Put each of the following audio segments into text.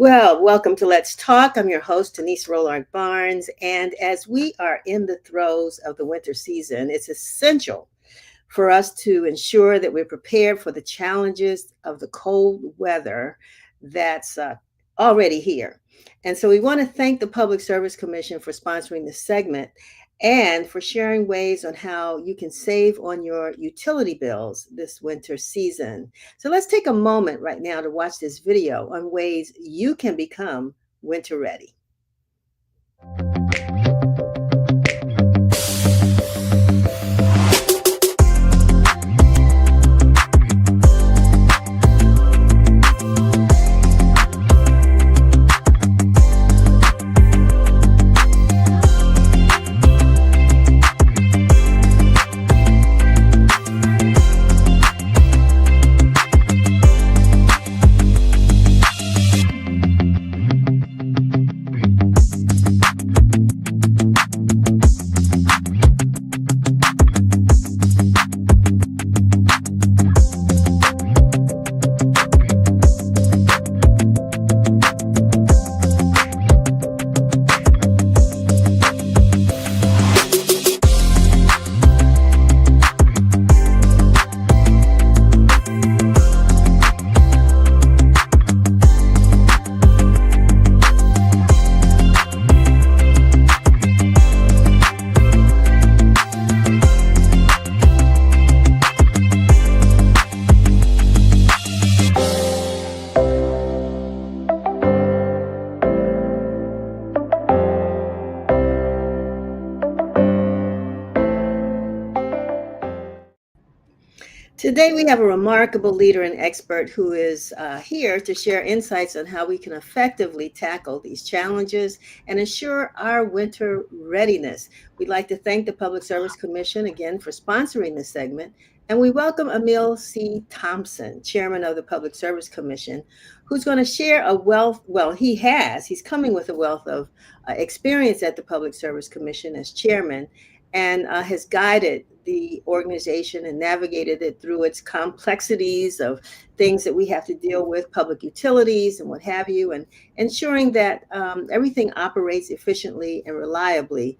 Well, welcome to Let's Talk. I'm your host, Denise Rollard Barnes. And as we are in the throes of the winter season, it's essential for us to ensure that we're prepared for the challenges of the cold weather that's already here. And so we want to thank the Public Service Commission for sponsoring this segment and for sharing ways on how you can save on your utility bills this winter season. So let's take a moment right now to watch this video on ways you can become winter ready. Today, we have a remarkable leader and expert who is here to share insights on how we can effectively tackle these challenges and ensure our winter readiness. We'd like to thank the Public Service Commission again for sponsoring this segment. And we welcome Emil C. Thompson, chairman of the Public Service Commission, who's going to share a wealth, he's coming with a wealth of experience at the Public Service Commission as chairman and has guided the organization and navigated it through its complexities of things that we have to deal with, public utilities and what have you, and ensuring that everything operates efficiently and reliably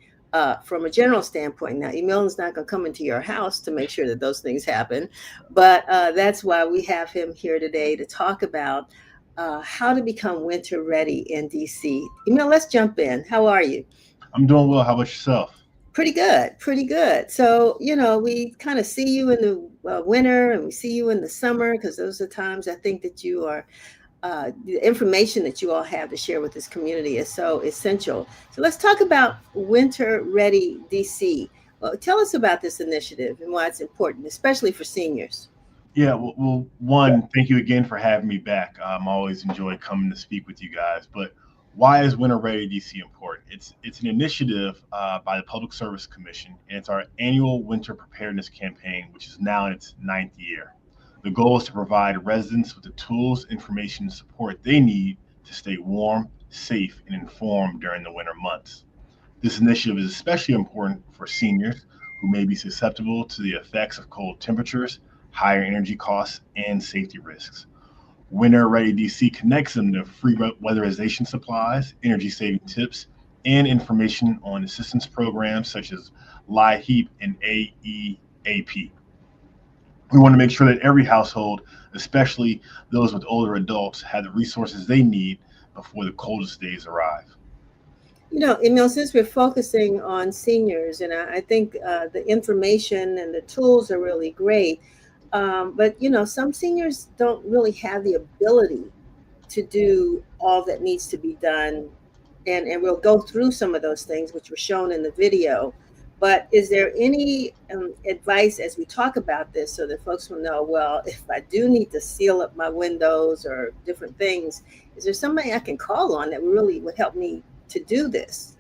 from a general standpoint. Now, Emil is not going to come into your house to make sure that those things happen, but that's why we have him here today to talk about how to become winter ready in DC. Emil, let's jump in. How are you? I'm doing well. How about yourself? Pretty good, pretty good. So, we kind of see you in the winter and we see you in the summer because those are times I think that you are, the information that you all have to share with this community is so essential. So let's talk about Winter Ready DC. Well, tell us about this initiative and why it's important, especially for seniors. Yeah, well, one, thank you again for having me back. I always enjoy coming to speak with you guys. But why is Winter Ready DC important? It's an initiative by the Public Service Commission, and it's our annual winter preparedness campaign, which is now in its ninth year. The goal is to provide residents with the tools, information, and support they need to stay warm, safe, and informed during the winter months. This initiative is especially important for seniors who may be susceptible to the effects of cold temperatures, higher energy costs, and safety risks. Winter Ready DC connects them to free weatherization supplies, energy saving tips, and information on assistance programs such as LIHEAP and AEAP. We want to make sure that every household, especially those with older adults, have the resources they need before the coldest days arrive. Emil, since we're focusing on seniors, and I think the information and the tools are really great, but some seniors don't really have the ability to do all that needs to be done, and we'll go through some of those things which were shown in the video. But is there any advice as we talk about this so that folks will know, well, if I do need to seal up my windows or different things, is there somebody I can call on that really would help me to do this?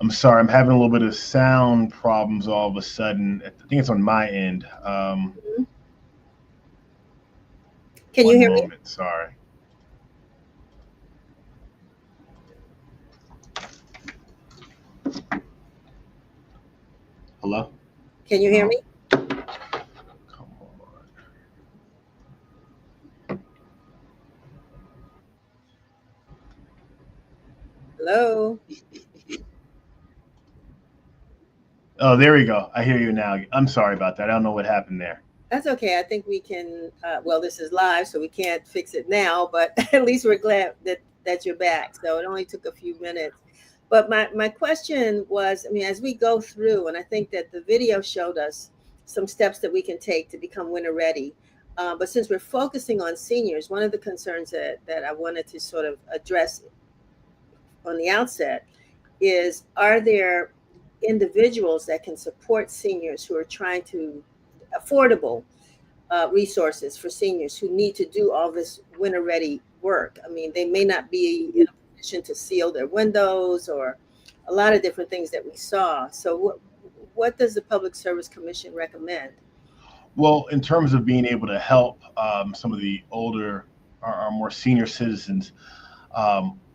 I'm sorry, I'm having a little bit of sound problems all of a sudden. I think it's on my end. Can you hear me? Sorry. Hello? Can you hear me? Come on. Oh, there we go. I hear you now. I'm sorry about that. I don't know what happened there. That's okay. I think we can. Well, this is live, so we can't fix it now. But at least we're glad that you're back. So it only took a few minutes. But my question was, I mean, as we go through, and I think that the video showed us some steps that we can take to become winter ready. But since we're focusing on seniors, one of the concerns that I wanted to sort of address on the outset is, are there individuals that can support seniors who are trying to affordable resources for seniors who need to do all this winter ready work? I mean, they may not be in a position to seal their windows or a lot of different things that we saw. So, what does the Public Service Commission recommend? Well, in terms of being able to help some of the older or more senior citizens,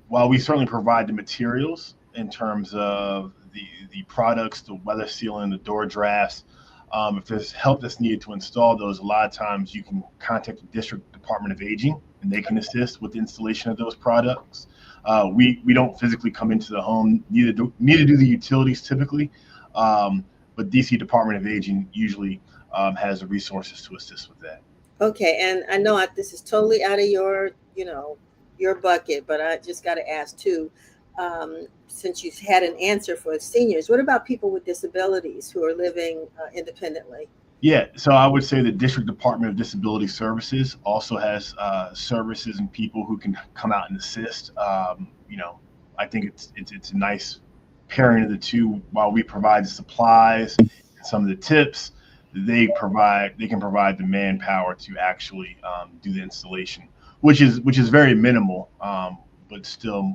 while we certainly provide the materials in terms of the products, the weather sealing, the door drafts, if there's help that's needed to install those, a lot of times you can contact the District Department of Aging and they can assist with the installation of those products. We don't physically come into the home, neither do the utilities typically, but DC Department of Aging usually has the resources to assist with that. Okay, and I know this is totally out of your, your bucket, but I just got to ask too, since you've had an answer for seniors, what about people with disabilities who are living independently? Yeah, so I would say the District Department of Disability Services also has services and people who can come out and assist. I think it's a nice pairing of the two. While we provide the supplies and some of the tips, they can provide the manpower to actually do the installation, which is very minimal, but still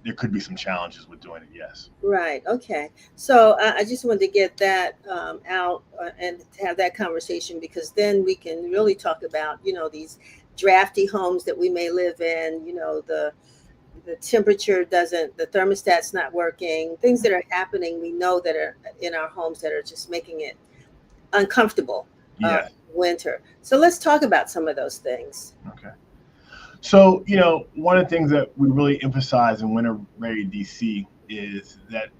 there could be some challenges with doing it. Yes. Right. Okay. So I just wanted to get that out and to have that conversation, because then we can really talk about, these drafty homes that we may live in. The temperature doesn't, the thermostat's not working. Things that are happening, we know that are in our homes that are just making it uncomfortable Yes. winter. So let's talk about some of those things. Okay. So, one of the things that we really emphasize in Winter Ready DC is that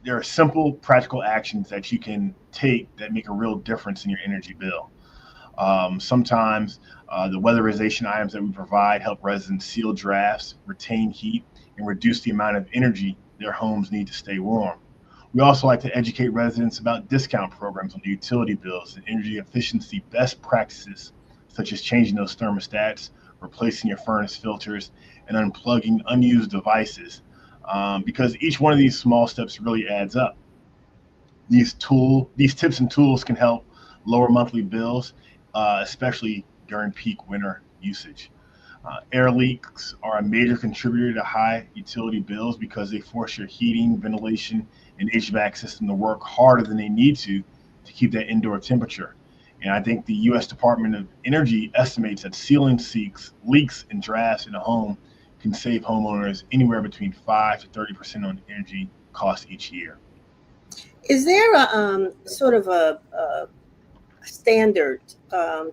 there are simple, practical actions that you can take that make a real difference in your energy bill. Sometimes the weatherization items that we provide help residents seal drafts, retain heat, and reduce the amount of energy their homes need to stay warm. We also like to educate residents about discount programs on the utility bills and energy efficiency best practices, such as changing those thermostats, replacing your furnace filters, and unplugging unused devices. Because each one of these small steps really adds up. These tips and tools can help lower monthly bills, especially during peak winter usage. Air leaks are a major contributor to high utility bills because they force your heating, ventilation, and HVAC system to work harder than they need to keep that indoor temperature. And I think the U.S. Department of Energy estimates that sealing leaks and drafts in a home can save homeowners anywhere between 5 to 30% on energy costs each year. Is there a sort of a standard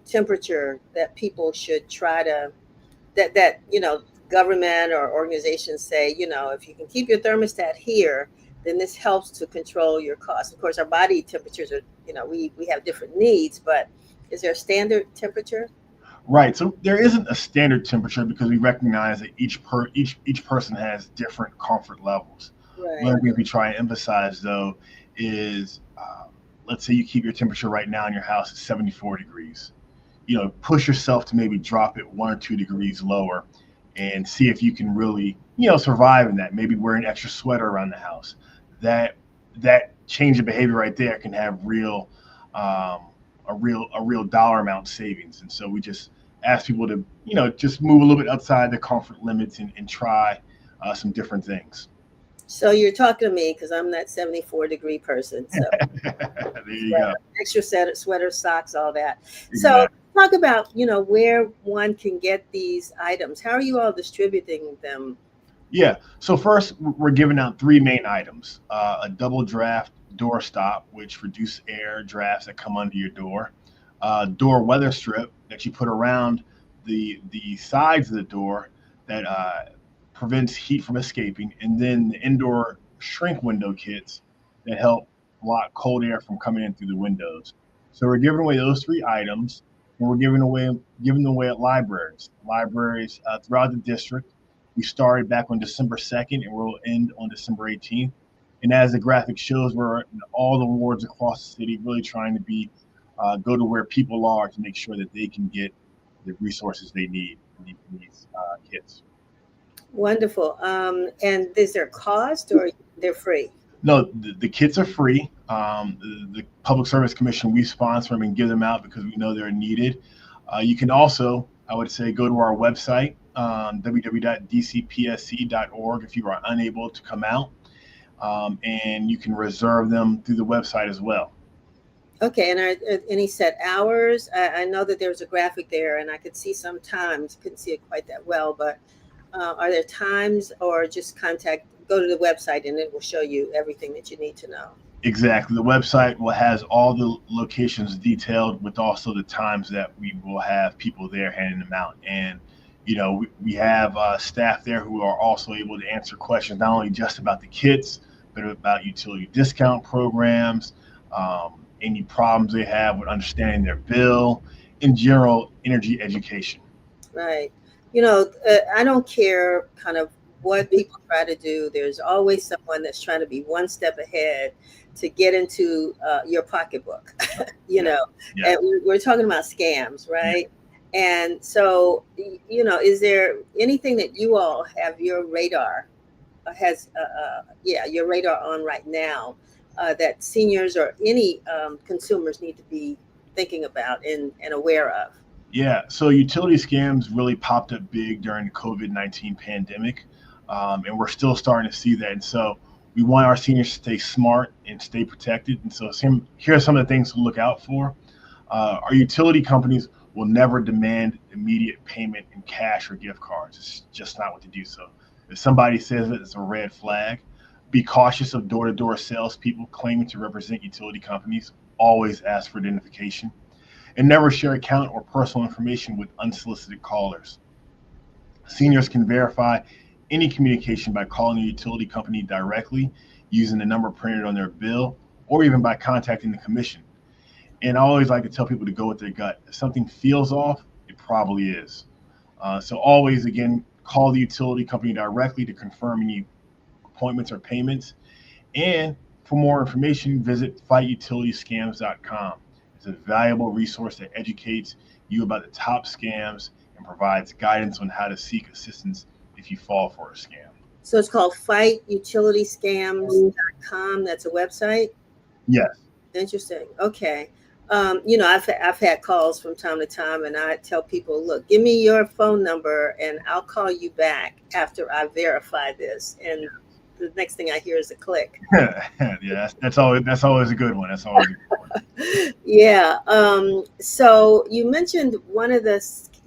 temperature that people should try to, that government or organizations say, if you can keep your thermostat here, then this helps to control your costs? Of course, our body temperatures are, we have different needs, but is there a standard temperature? Right. So there isn't a standard temperature because we recognize that each person has different comfort levels. One Right. of the things we try and emphasize though is, let's say you keep your temperature right now in your house at 74 degrees. Push yourself to maybe drop it 1 or 2 degrees lower, and see if you can really, survive in that. Maybe wear an extra sweater around the house. That change of behavior right there can have um, a real dollar amount savings. And so we just ask people to, just move a little bit outside the comfort limits and try some different things. So you're talking to me because I'm that 74-degree person. So There you sweater, go. extra set of sweater, socks, all that. So Exactly. talk about, where one can get these items. How are you all distributing them? Yeah. So first, we're giving out three main items: a double draft door stop, which reduce air drafts that come under your door; door weather strip that you put around the sides of the door that prevents heat from escaping; and then the indoor shrink window kits that help block cold air from coming in through the windows. So we're giving away those three items, and we're giving them away at libraries throughout the district. We started back on December 2nd, and we'll end on December 18th. And as the graphic shows, we're in all the wards across the city, really trying to be go to where people are to make sure that they can get the resources they need for these kids. Wonderful. And is there a cost or they're free? No, the kits are free. The Public Service Commission, we sponsor them and give them out because we know they're needed. You can also, I would say, go to our website, www.dcpsc.org, if you are unable to come out, and you can reserve them through the website as well. Okay, and are any set hours? I know that there's a graphic there, and I could see some times. Couldn't see it quite that well, but are there times, or just go to the website, and it will show you everything that you need to know? Exactly. The website will has all the locations detailed with also the times that we will have people there handing them out. And, we have staff there who are also able to answer questions, not only just about the kits, but about utility discount programs, any problems they have with understanding their bill, in general, energy education. Right. I don't care kind of what people try to do. There's always someone that's trying to be one step ahead to get into your pocketbook, Yeah. Yeah. and we're talking about scams, Yeah. right? And so, is there anything that you all have your radar your radar on right now that seniors or any consumers need to be thinking about and aware of? Yeah, so utility scams really popped up big during the COVID-19 pandemic, and we're still starting to see that. And so we want our seniors to stay smart and stay protected. And so here are some of the things to look out for. Our utility companies will never demand immediate payment in cash or gift cards. It's just not what to do. So if somebody says it, it's a red flag. Be cautious of door-to-door salespeople claiming to represent utility companies. Always ask for identification and never share account or personal information with unsolicited callers. Seniors can verify any communication by calling the utility company directly, using the number printed on their bill, or even by contacting the commission. And I always like to tell people to go with their gut. If something feels off, it probably is. So always, again, call the utility company directly to confirm any appointments or payments. And for more information, visit fightutiliscams.com. It's a valuable resource that educates you about the top scams and provides guidance on how to seek assistance if you fall for a scam. So it's called fightutiliscams.com. That's a website. Yes. Interesting. Okay. I've had calls from time to time, and I tell people, look, give me your phone number, and I'll call you back after I verify this. And the next thing I hear is a click. Yeah, that's always a good one. That's always a good one. Yeah. So you mentioned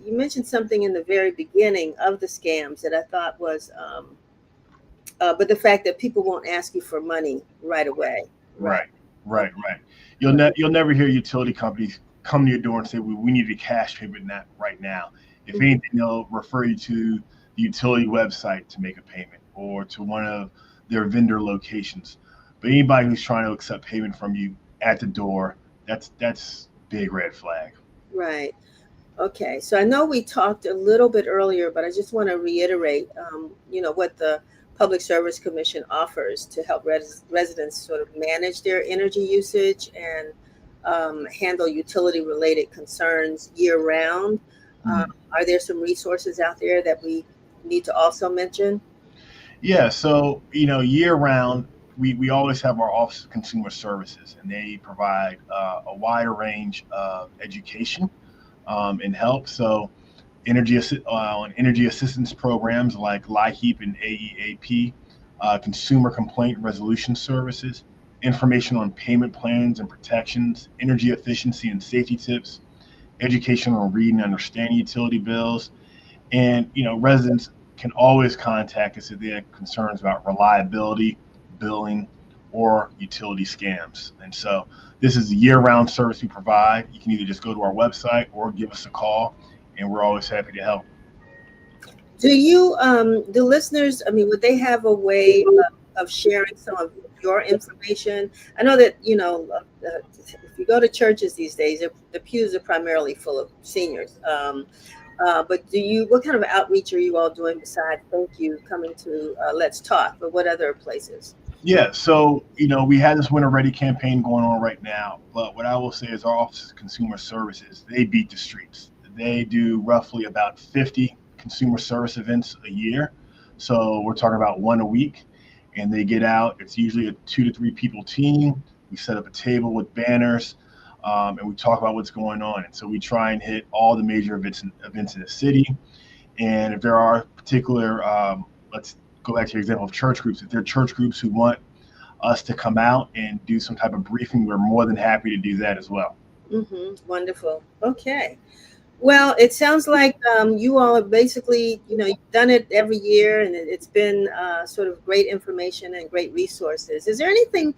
you mentioned something in the very beginning of the scams that I thought was, but the fact that people won't ask you for money right away. Right. You'll never hear utility companies come to your door and say, we need a cash payment right now. If anything, they'll refer you to the utility website to make a payment or to one of their vendor locations. But anybody who's trying to accept payment from you at the door, that's big red flag. Right. Okay. So I know we talked a little bit earlier, but I just want to reiterate, what the Public Service Commission offers to help residents sort of manage their energy usage and handle utility-related concerns year-round. Are there some resources out there that we need to also mention? Yeah, so year round, we always have our Office of Consumer Services, and they provide a wider range of education and help. So on energy assistance programs like LIHEAP and AEAP, consumer complaint resolution services, information on payment plans and protections, energy efficiency and safety tips, education on reading and understanding utility bills, and residents can always contact us if they have concerns about reliability, billing, or utility scams. And so this is a year-round service we provide. You can either just go to our website or give us a call, and we're always happy to help. Do listeners, I mean, would they have a way of sharing some of your information? I know that, if you go to churches these days, the pews are primarily full of seniors. But what kind of outreach are you all doing besides thank you coming to Let's Talk, but what other places? Yeah, so we had this Winter Ready campaign going on right now, but what I will say is our Office of Consumer Services, they beat the streets. They do roughly about 50 consumer service events a year. So we're talking about one a week, and they get out. It's usually a 2 to 3 people team. We set up a table with banners, and we talk about what's going on. And so we try and hit all the major events in the city. And if there are particular, let's go back to your example of church groups. If there are church groups who want us to come out and do some type of briefing, we're more than happy to do that as well. Wonderful. Okay. Well, it sounds like you all have basically, you've done it every year, and it's been sort of great information and great resources. Is there anything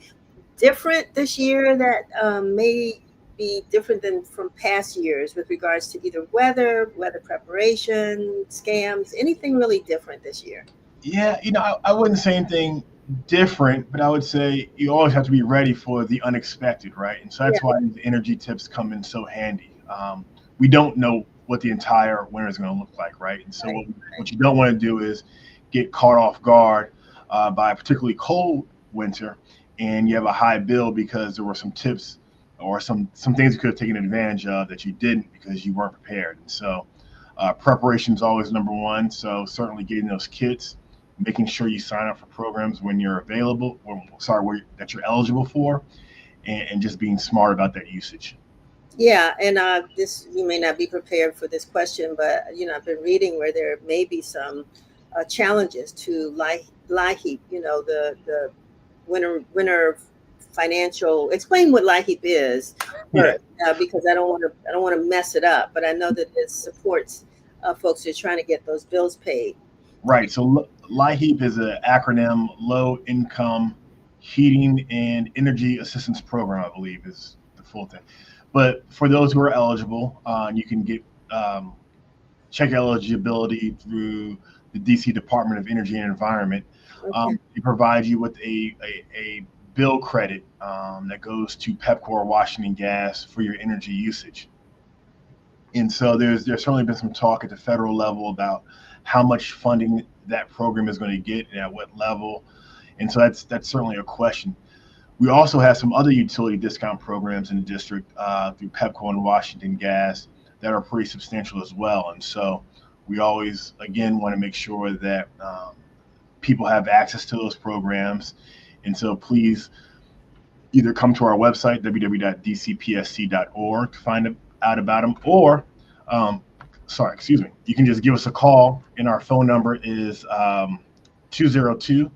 different this year that may be different than from past years with regards to either weather preparation, scams, anything really different this year? Yeah, I wouldn't say anything different, but I would say you always have to be ready for the unexpected, right? And so Yeah, that's why the energy tips come in so handy. We don't know what the entire winter is going to look like, right? And so right, what you don't want to do is get caught off guard by a particularly cold winter, and you have a high bill because there were some tips or some things you could have taken advantage of that you didn't because you weren't prepared. And so preparation is always number one. So certainly getting those kits, making sure you sign up for programs when you're available, or sorry, that you're eligible for, and just being smart about that usage. Yeah, and this you may not be prepared for this question, but I've been reading where there may be some challenges to LIHEAP. The winter financial. Explain what LIHEAP is Yeah, first, because I don't want to mess it up. But I know that it supports folks who are trying to get those bills paid. right. So LIHEAP is an acronym, Low Income Heating and Energy Assistance Program, I believe is the full thing. But for those who are eligible, you can get check eligibility through the DC Department of Energy and Environment. Okay. They provide you with a bill credit that goes to Pepcor Washington Gas for your energy usage. And so there's certainly been some talk at the federal level about how much funding that program is going to get and at what level. And so that's certainly a question. We also have some other utility discount programs in the district through Pepco and Washington Gas that are pretty substantial as well. And so we always, again, want to make sure that people have access to those programs. And so please either come to our website, www.dcpsc.org, to find out about them, or, you can just give us a call, and our phone number is 202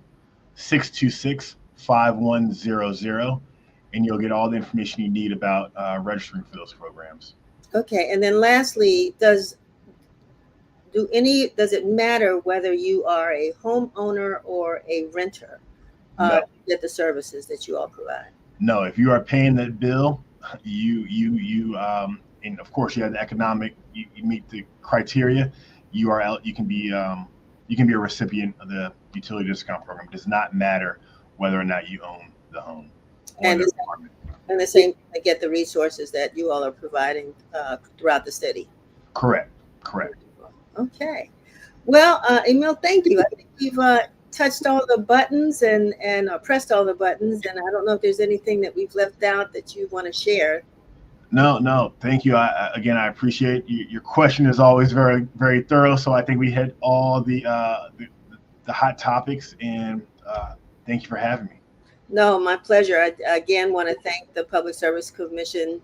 626 5100, and you'll get all the information you need about registering for those programs. Okay. And then lastly, does it matter whether you are a homeowner or a renter No, to get the services that you all provide? no, if you are paying that bill, and of course you have the economic, you meet the criteria, you can be a recipient of the utility discount program. It does not matter whether or not you own the home or And the is apartment. and the same to get the resources that you all are providing throughout the city. Correct, correct. Okay. Well, Emil, thank you. I think you've touched all the buttons and pressed all the buttons, and I don't know if there's anything that we've left out that you want to share. No, no, thank you. Again, I appreciate you. Your question is always very, very thorough. So I think we hit all the hot topics, and thank you for having me. No, my pleasure. I again want to thank the Public Service Commission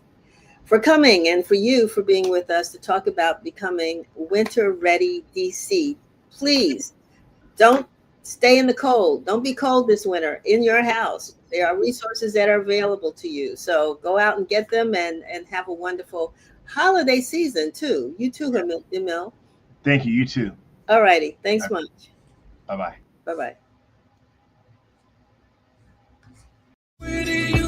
for coming and for you for being with us to talk about becoming winter ready DC. Please don't stay in the cold. Don't be cold this winter in your house. There are resources that are available to you. So go out and get them and have a wonderful holiday season too. You too, Emil. Thank you. You too. All righty. Thanks much. Bye bye. Bye bye. Where did you